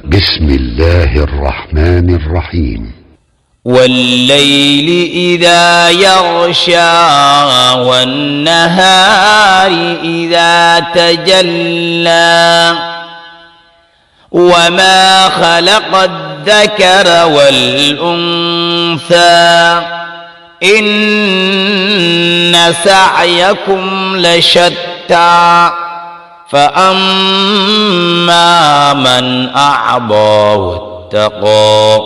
بسم الله الرحمن الرحيم. والليل إذا يغشى والنهار إذا تجلى وما خلق الذكر والأنثى إن سعيكم لشتى فأما من أعطى واتقى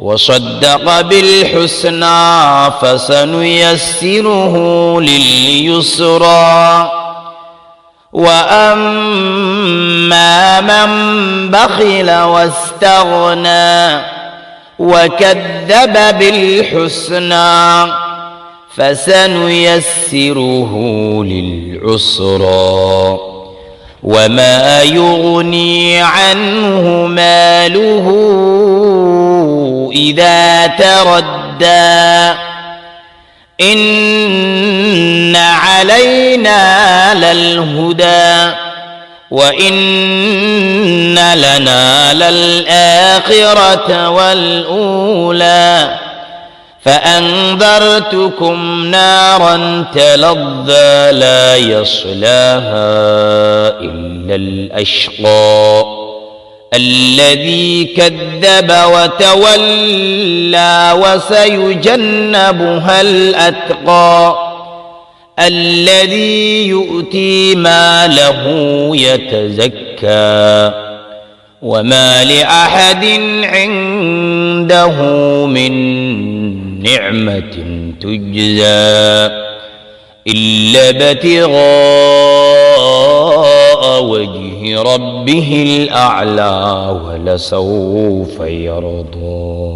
وصدق بالحسنى فسنيسره لليسرى وأما من بخل واستغنى وكذب بالحسنى فسنيسره للعسرى وما يغني عنه ماله إذا تردى إن علينا للهدى وإن لنا للآخرة والأولى فأنذرتكم نارا تلظى لا يصلاها إلا الأشقى الذي كذب وتولى وسيجنبها الأتقى الذي يؤتي ماله يتزكى وما لأحد عنده من نعمة تجزى إلا ابتغاء وجه ربه الأعلى ولسوف يرضى.